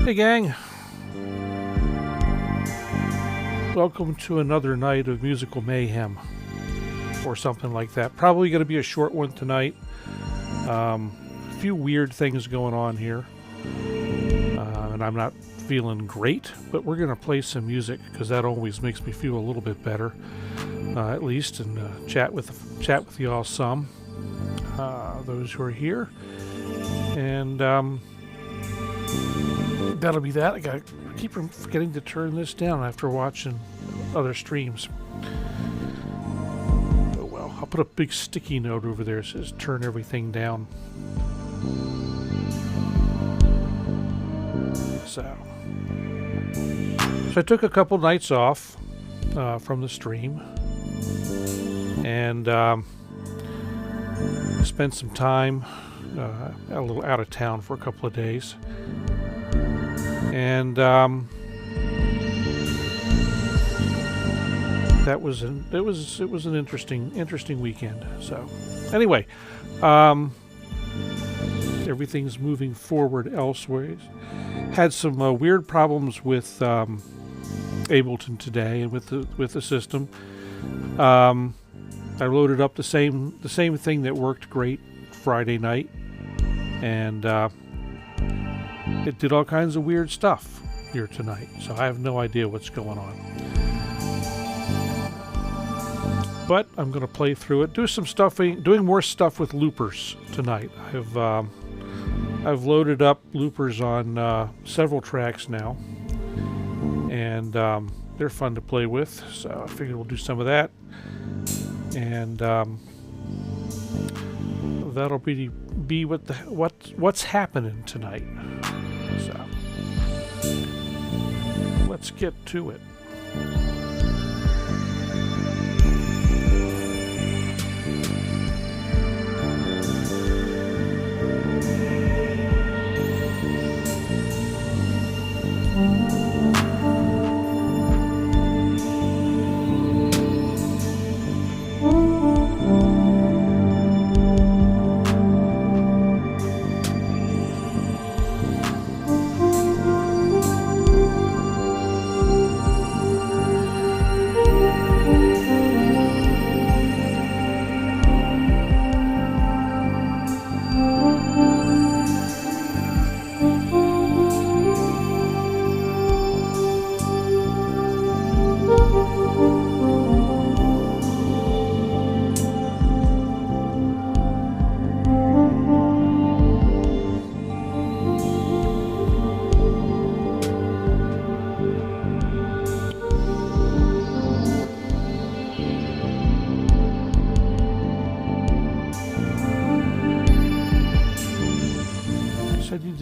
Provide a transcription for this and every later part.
Hey gang, welcome to another night of musical mayhem, or something like that. Probably going to be a short one tonight. A few weird things going on here, and I'm not feeling great, but we're going to play some music because that always makes me feel a little bit better, at least, and chat with y'all some, those who are here, and that'll be that. I keep forgetting to turn this down after watching other streams. Oh well, I'll put a big sticky note over there that says turn everything down. So I took a couple nights off from the stream and spent some time a little out of town for a couple of days. And it was an interesting weekend. So anyway, everything's moving forward elsewhere. Had some weird problems with Ableton today and with the system. I loaded up the same thing that worked great Friday night, and it did all kinds of weird stuff here tonight, so I have no idea what's going on. But I'm going to play through it, doing more stuff with loopers tonight. I've loaded up loopers on several tracks now, and they're fun to play with, so I figured we'll do some of that. And that'll be what's happening tonight. So let's get to it.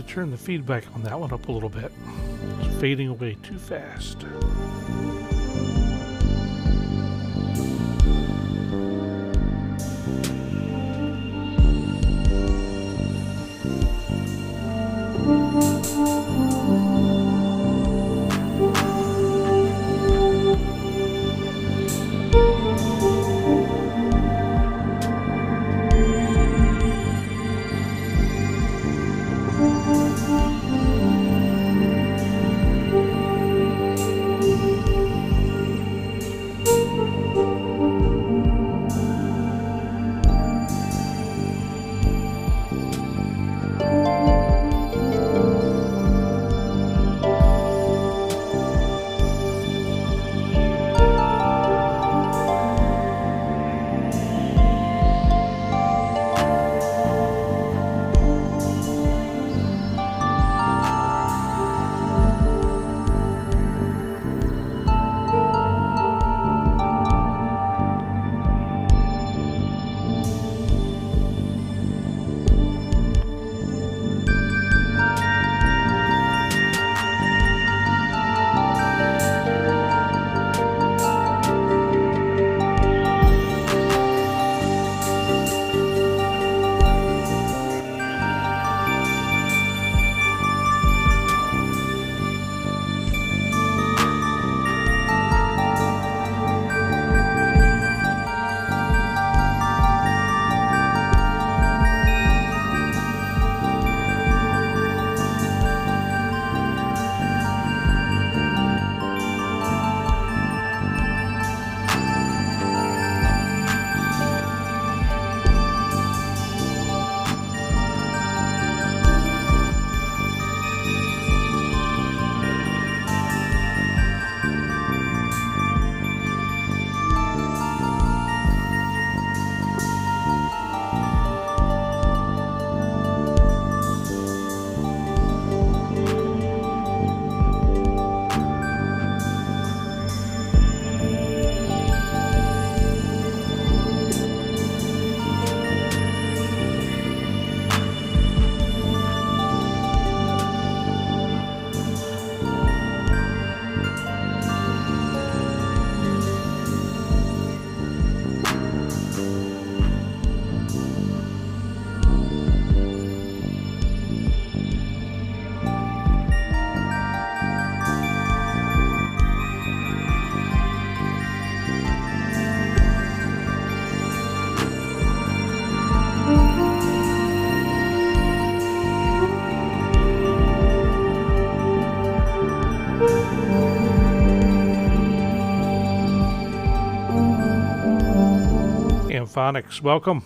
Turn the feedback on that one up a little bit. It's fading away too fast. Phonics, welcome.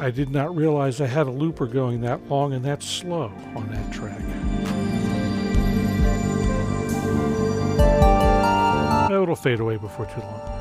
I did not realize I had a looper going that long and that slow on that track. No, it'll fade away before too long.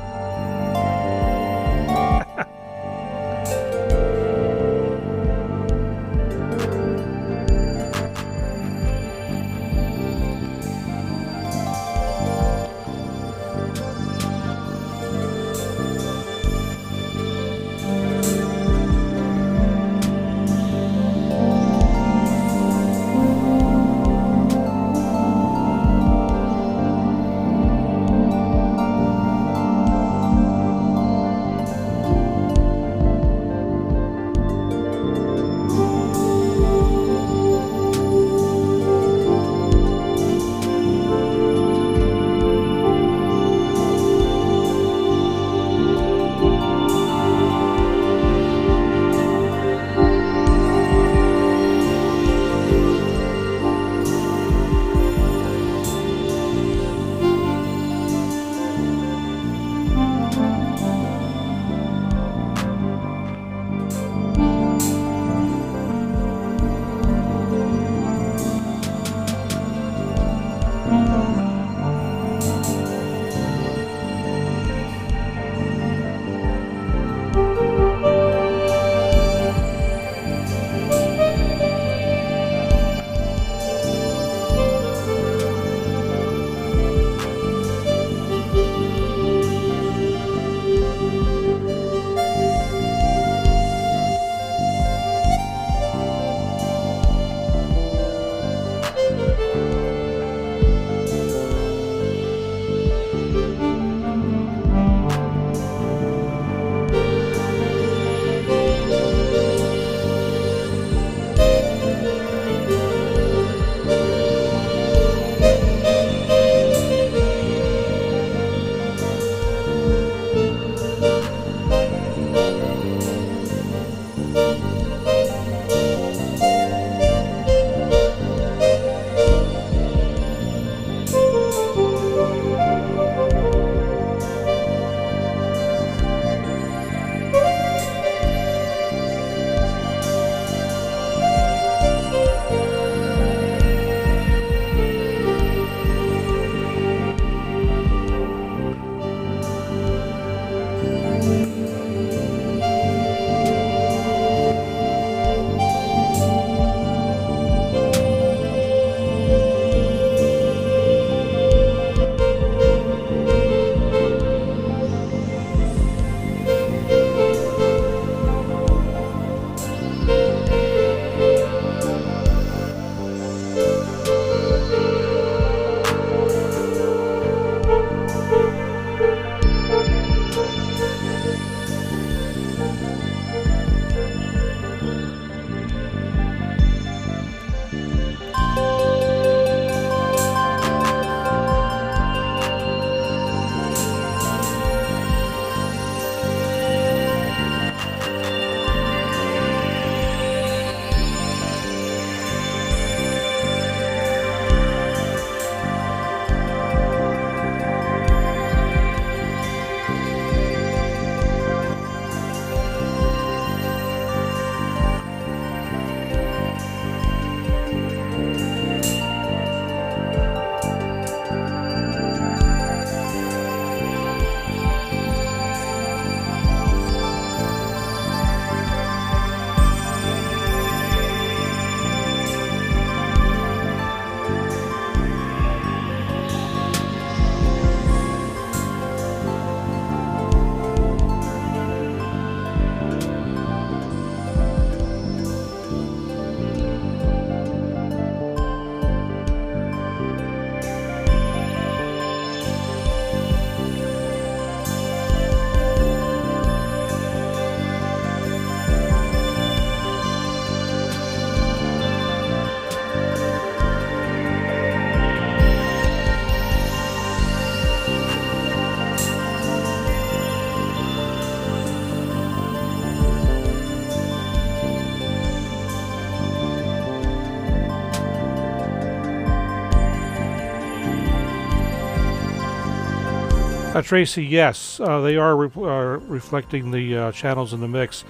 Tracy, yes, they are reflecting the channels in the mix.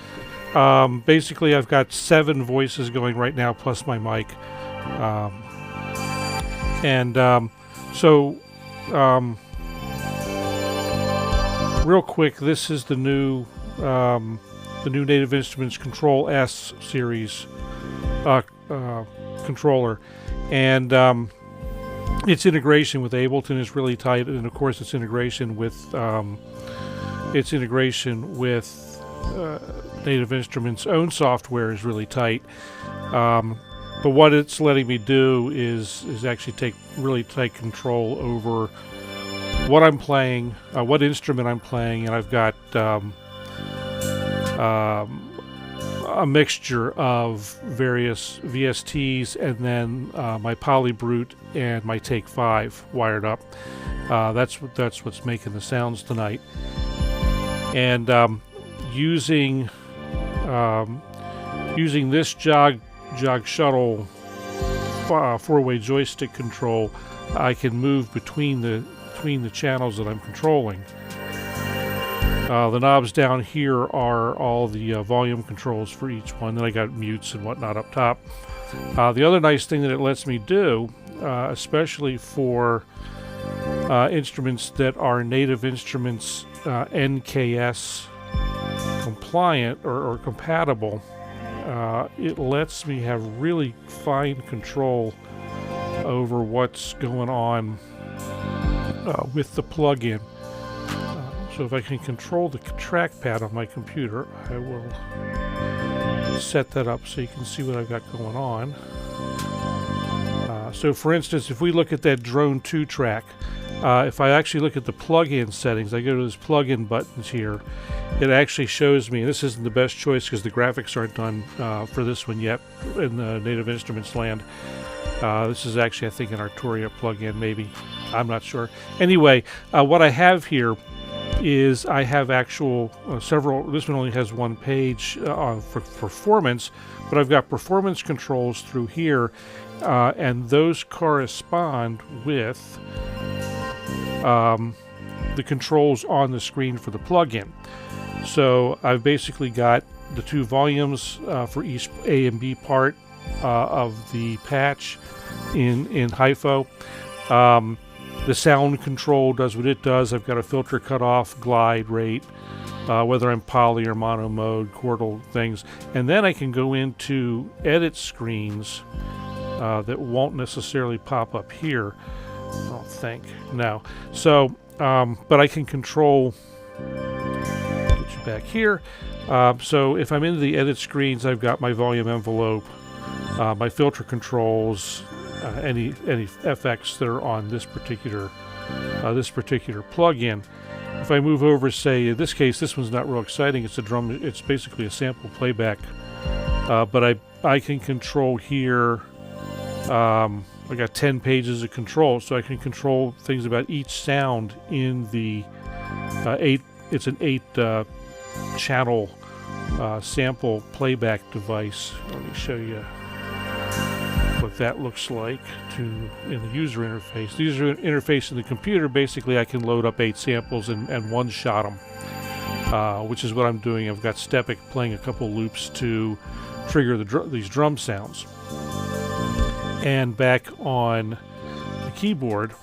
Basically, I've got 7 voices going right now, plus my mic. Real quick, this is the new Native Instruments Kontrol S series controller, and its integration with Ableton is really tight, and of course its integration with Native Instruments' own software is really tight. But what it's letting me do is actually take really tight control over what I'm playing, what instrument I'm playing, and I've got a mixture of various VSTs and then my Polybrute and my Take 5 wired up. That's what's making the sounds tonight. And using this jog shuttle 4-way joystick control, I can move between the channels that I'm controlling. The knobs down here are all the volume controls for each one. Then I got mutes and whatnot up top. The other nice thing that it lets me do, especially for instruments that are Native Instruments NKS compliant or compatible, it lets me have really fine control over what's going on with the plug-in. So if I can control the trackpad on my computer, I will set that up so you can see what I've got going on. So for instance, if we look at that Drone 2 track, if I actually look at the plug-in settings, I go to those plug-in buttons here, it actually shows me, and this isn't the best choice because the graphics aren't done for this one yet in the Native Instruments land. This is actually, I think, an Arturia plug-in, maybe. I'm not sure. Anyway, what I have here is I have actual several. This one only has one page for performance, but I've got performance controls through here, and those correspond with the controls on the screen for the plugin. So I've basically got the 2 volumes for each A and B part of the patch in HIFO. The sound control does what it does. I've got a filter cutoff, glide rate, whether I'm poly or mono mode, chordal things. And then I can go into edit screens that won't necessarily pop up here, I don't think. No. So, but I can control, get you back here. So if I'm into the edit screens, I've got my volume envelope, my filter controls, any FX that are on this particular plug-in. If I move over, say in this case, this one's not real exciting. It's a drum. It's basically a sample playback, but I can control here. I got 10 pages of control, so I can control things about each sound in the 8. It's an 8-channel sample playback device. Let me show you what that looks like in the user interface. The user interface in the computer, basically I can load up 8 samples and one-shot them, which is what I'm doing. I've got Stepic playing a couple loops to trigger these drum sounds. And back on the keyboard,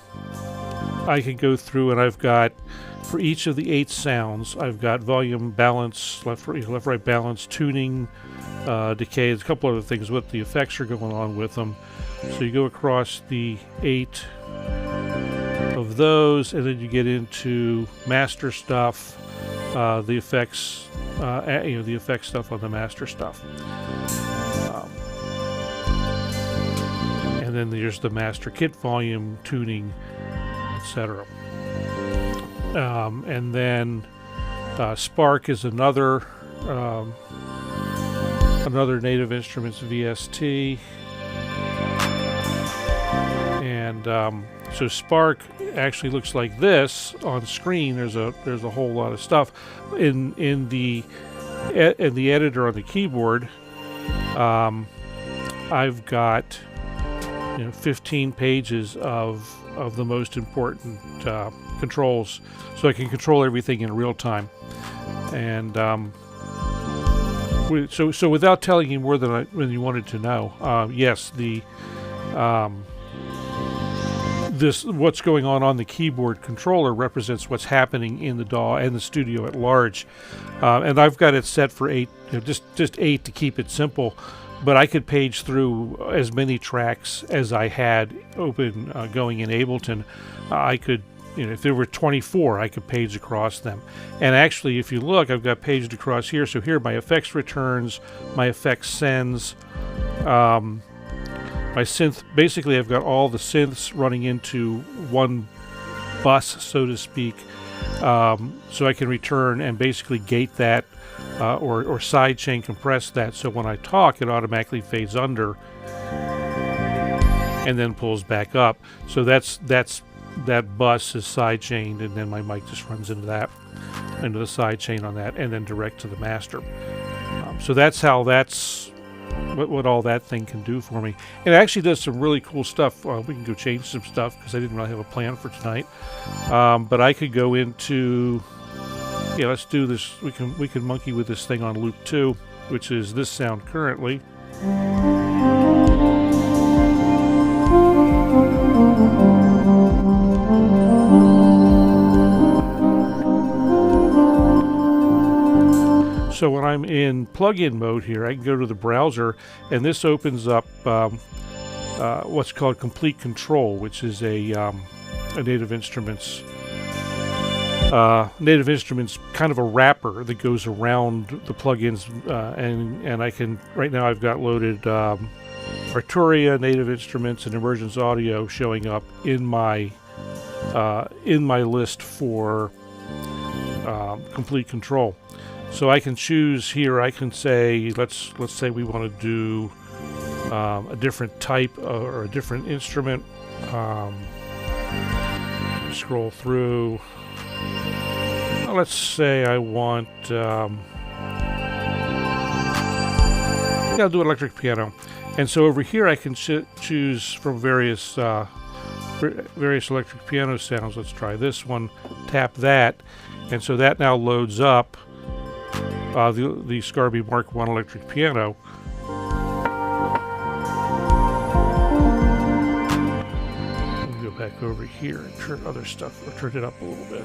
I can go through and I've got, for each of the 8 sounds, I've got volume, balance, left, right balance, tuning, decay. There's a couple other things what the effects are going on with them. So you go across the 8 of those, and then you get into master stuff, the effects, the effect stuff on the master stuff, and then there's the master kit volume, tuning, etc. And then Spark is another Native Instruments VST, and so Spark actually looks like this on screen. There's a whole lot of stuff in the editor on the keyboard. I've got 15 pages of the most important controls, so I can control everything in real time. And so without telling you more than you wanted to know, yes, this what's going on the keyboard controller represents what's happening in the DAW and the studio at large. And I've got it set for 8, just 8 to keep it simple. But I could page through as many tracks as I had open going in Ableton. I could, if there were 24, I could page across them. And actually, if you look, I've got paged across here. So here, my effects returns, my effects sends, my synth. Basically, I've got all the synths running into one bus, so to speak. So I can return and basically gate that. Or sidechain compress that, so when I talk, it automatically fades under and then pulls back up. So that bus is sidechained, and then my mic just runs into the sidechain on that, and then direct to the master. So that's how what all that thing can do for me. It actually does some really cool stuff. We can go change some stuff because I didn't really have a plan for tonight. But I could go into. Yeah, let's do this. We can monkey with this thing on loop 2, which is this sound currently. So when I'm in plugin mode here, I can go to the browser, and this opens up what's called Complete Control, which is a Native Instruments. Native Instruments kind of a wrapper that goes around the plugins, and I can right now I've got loaded Arturia, Native Instruments, and Emergence Audio showing up in my list for Complete Control. So I can choose here. I can say let's say we want to do a different type or a different instrument. Scroll through. Let's say I want, I'll do electric piano. And so over here I can choose from various electric piano sounds. Let's try this one, tap that. And so that now loads up the Scarby Mark I electric piano. Go back over here and turn other stuff, or turn it up a little bit.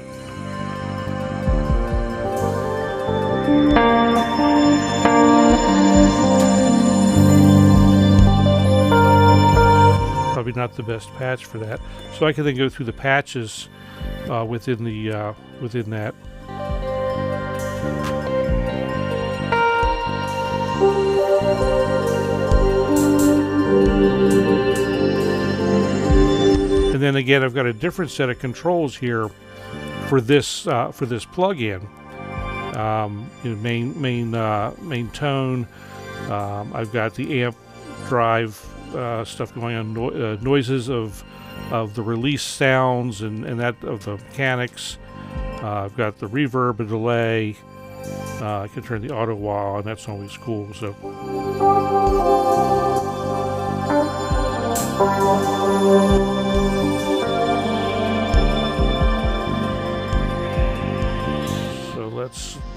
Probably not the best patch for that. So I can then go through the patches within that. And then again, I've got a different set of controls here for this plugin. Main tone. I've got the amp drive stuff going on, noises of the release sounds and that of the mechanics. I've got the reverb, a delay. I can turn the auto wah on. That's always cool. So.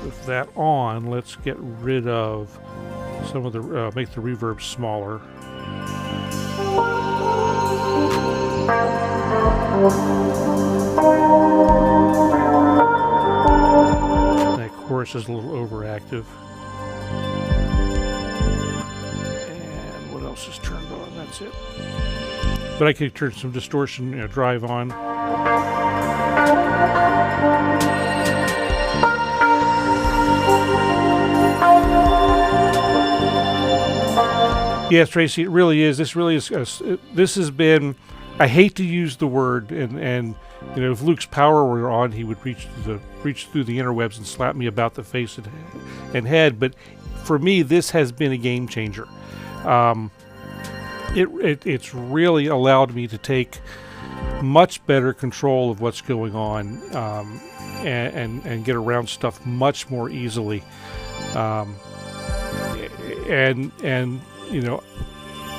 With that on, let's get rid of some of the make the reverb smaller. That chorus is a little overactive. And what else is turned on? That's it. But I could turn some distortion, drive on. Yes, Tracy, it really is. This really is. This has been. I hate to use the word, and if Luke's power were on, he would reach through the interwebs and slap me about the face and head. But for me, this has been a game changer. It's really allowed me to take much better control of what's going on, and get around stuff much more easily.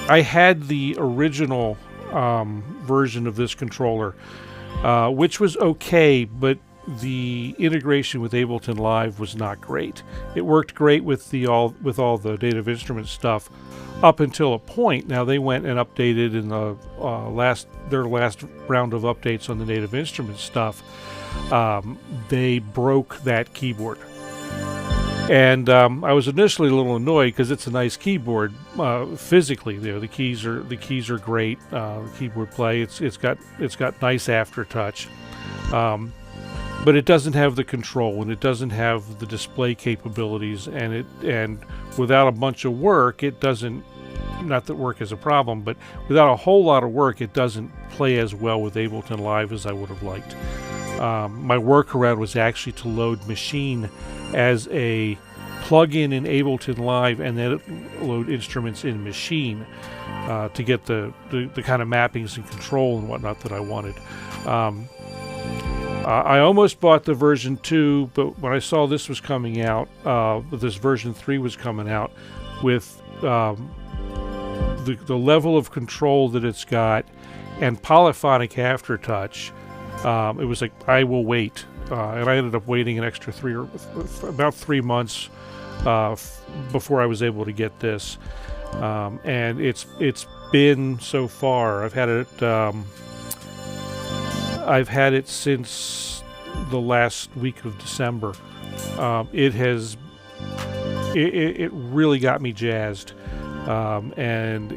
I had the original version of this controller, which was okay, but the integration with Ableton Live was not great. It worked great with all the Native Instruments stuff up until a point. Now they went and updated in the their last round of updates on the Native Instruments stuff. They broke that keyboard. And I was initially a little annoyed because it's a nice keyboard physically. The keys are great. The keyboard play it's got nice aftertouch, but it doesn't have the control and it doesn't have the display capabilities. And without a bunch of work, it doesn't. Not that work is a problem, but without a whole lot of work, it doesn't play as well with Ableton Live as I would have liked. My workaround was actually to load Machine as a plug-in in Ableton Live and then load instruments in Machine to get the kind of mappings and control and whatnot that I wanted. I almost bought the version 2, but when I saw this was coming out, this version 3 was coming out with the level of control that it's got and polyphonic aftertouch, it was like, I will wait. And I ended up waiting an extra about 3 months before I was able to get this. And it's been so far. I've had it since the last week of December. It really got me jazzed. And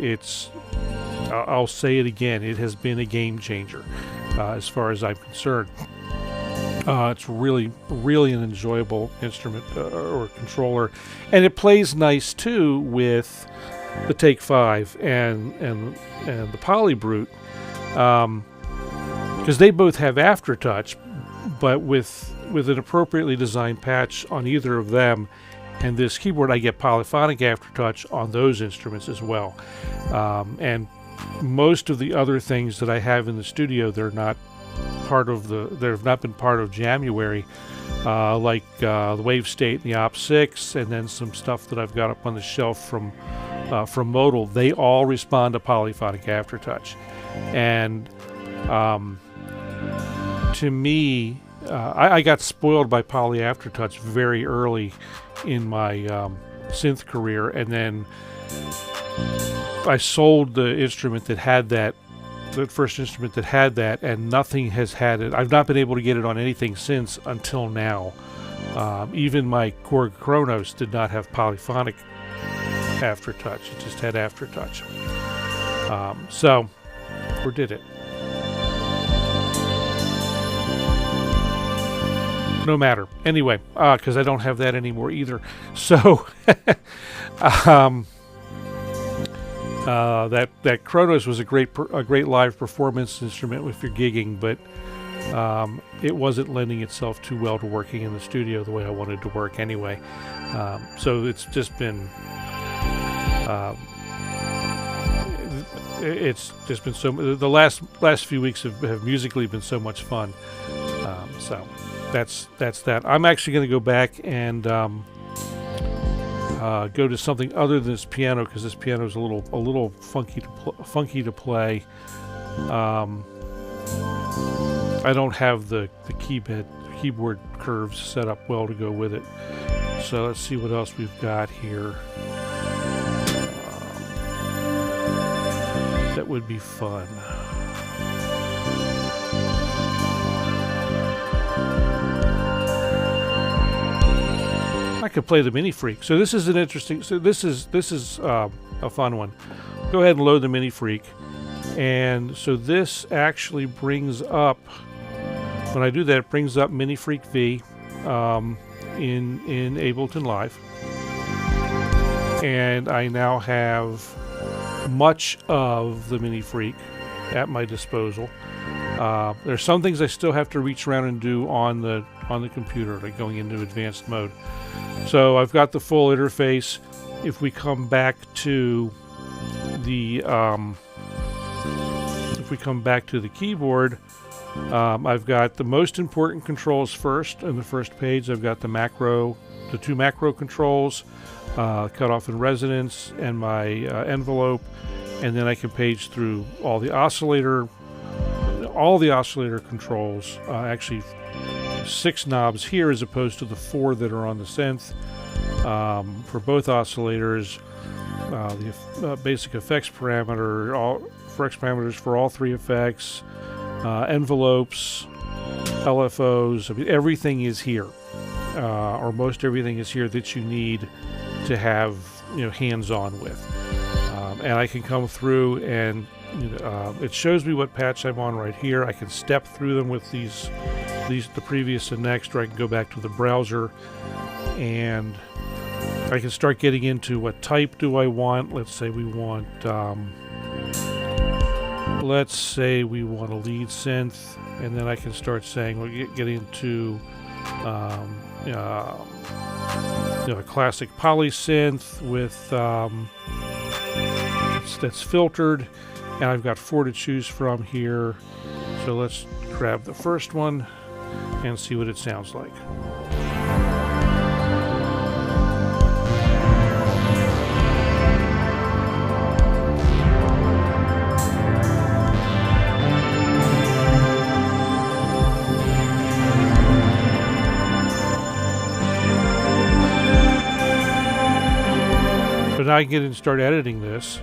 I'll say it again, it has been a game changer as far as I'm concerned. It's really an enjoyable instrument or controller, and it plays nice too with the Take 5 and the Polybrute, because they both have aftertouch, but with an appropriately designed patch on either of them. And this keyboard, I get polyphonic aftertouch on those instruments as well. And most of the other things that I have in the studio, they're not part of they've not been part of Jamuary, like the Wave State and the Op 6, and then some stuff that I've got up on the shelf from Modal. They all respond to polyphonic aftertouch, and to me, I got spoiled by poly aftertouch very early in my synth career, and then I sold the instrument that had that, the first instrument that had that, and nothing has had it. I've not been able to get it on anything since until now. Even my Korg Kronos did not have polyphonic aftertouch. It just had aftertouch. So, or did it? No matter. Anyway, because I don't have that anymore either. So, that Kronos was a great live performance instrument if you're gigging, but it wasn't lending itself too well to working in the studio the way I wanted to work anyway. So it's just been so. The last few weeks have musically been so much fun. So that's that. I'm actually going to go back and go to something other than this piano, because this piano is a little funky to play. I don't have the keyboard curves set up well to go with it. So let's see what else we've got here. That would be fun. I could play the MiniFreak. So this is an interesting. So this is a fun one. Go ahead and load the MiniFreak, and so this actually brings up. When I do that, it brings up MiniFreak V in Ableton Live, and I now have much of the MiniFreak at my disposal. There's some things I still have to reach around and do on the computer, like going into advanced mode. So I've got the full interface. If we come back to the keyboard, I've got the most important controls first. On the first page, I've got the two macro controls, cutoff and resonance, and my envelope. and then I can page through all the oscillator controls. Actually, 6 knobs here as opposed to the 4 that are on the synth for both oscillators. The basic effects parameters for all 3 effects, envelopes, LFOs. I mean, everything is here, or most everything is here that you need to have hands-on with. And I can come through and it shows me what patch I'm on right here. I can step through them with the previous and next, or I can go back to the browser and I can start getting into what type do I want. Let's say we want a lead synth, and then I can start saying we're getting into a classic poly synth with that's filtered, and I've got 4 to choose from here. So let's grab the first one and see what it sounds like. So now I can get in and start editing this.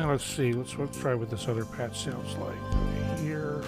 Let's see, let's try what this other patch sounds like here.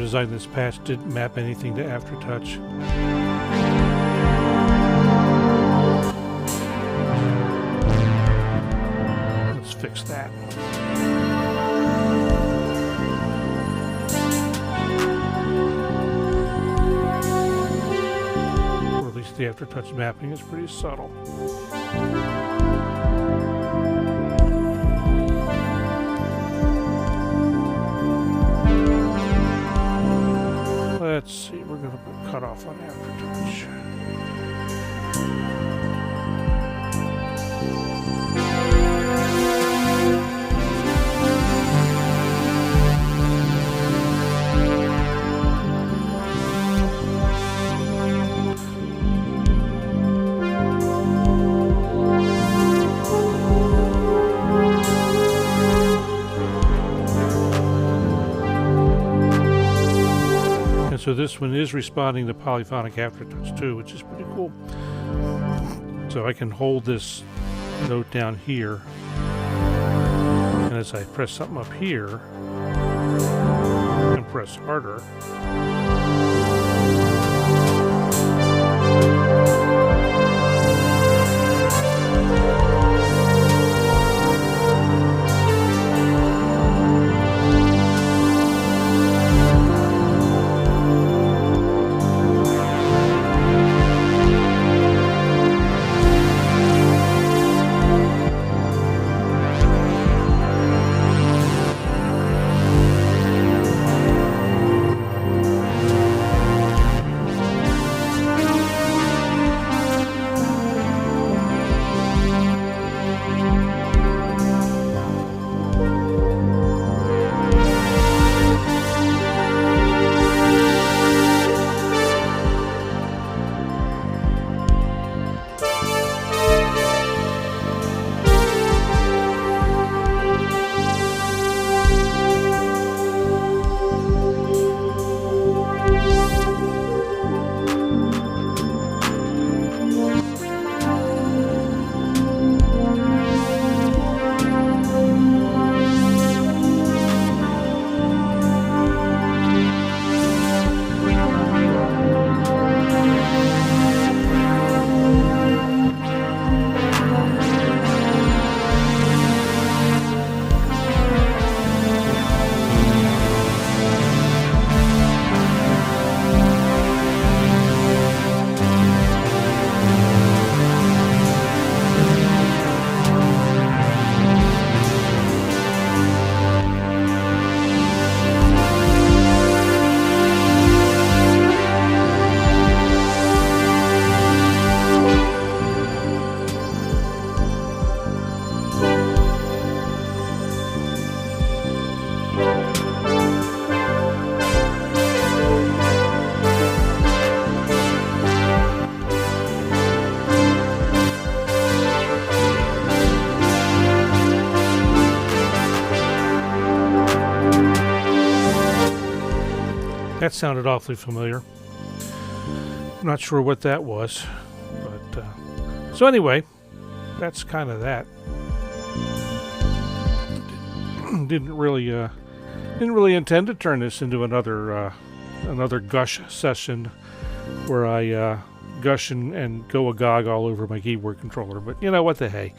designed this patch didn't map anything to aftertouch. Let's fix that. Or at least the aftertouch mapping is pretty subtle. Let's see, we're going to put cutoff on aftertouch. So this one is responding to polyphonic aftertouch too, which is pretty cool. So I can hold this note down here, and as I press something up here and press harder, that sounded awfully familiar. I'm not sure what that was, but so anyway, that's kind of that. Didn't really intend to turn this into another gush session where I gush and go agog all over my keyboard controller, but you know what the hey.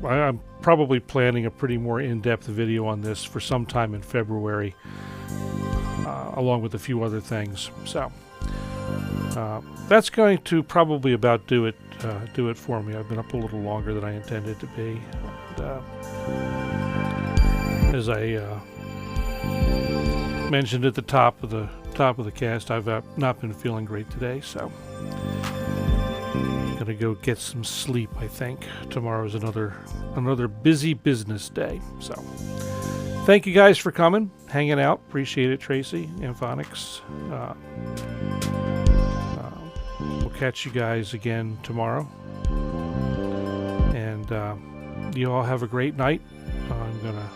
I'm probably planning a pretty more in-depth video on this for some time in February, along with a few other things. So that's going to probably about do it for me. I've been up a little longer than I intended to be. And, as I mentioned at the top of the cast, I've not been feeling great today, so gonna go get some sleep. I think tomorrow's another busy business day. So thank you guys for coming, hanging out. Appreciate it, Tracy and Phonics. We'll catch you guys again tomorrow, and you all have a great night. I'm gonna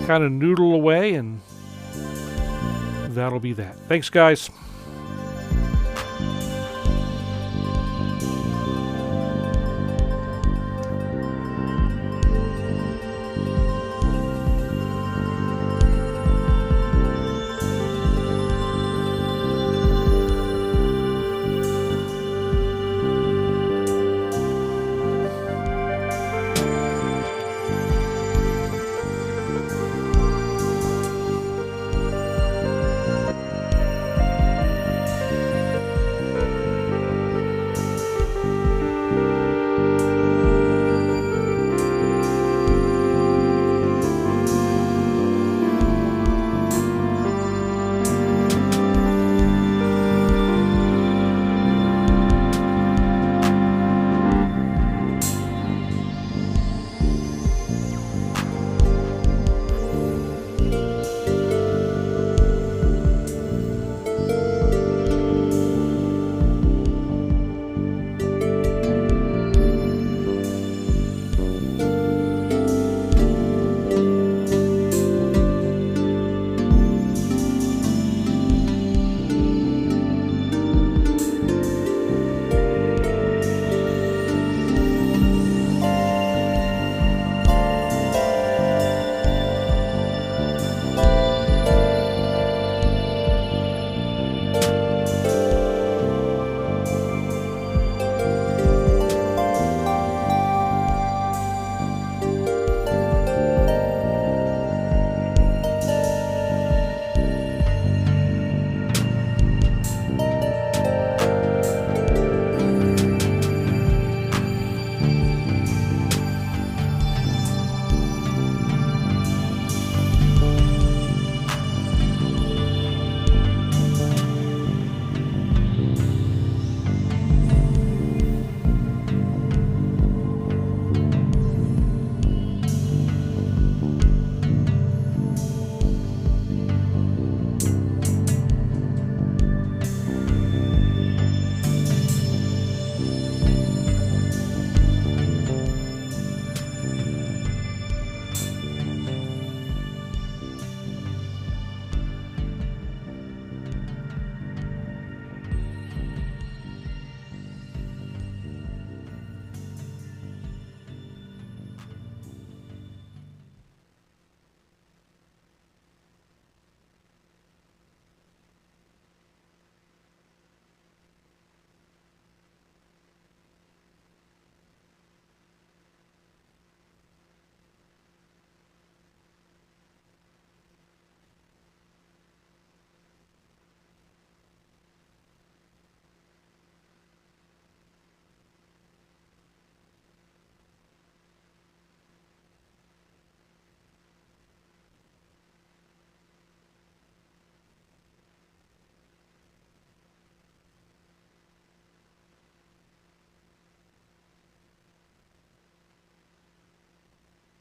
kind of noodle away, and that'll be that. Thanks, guys.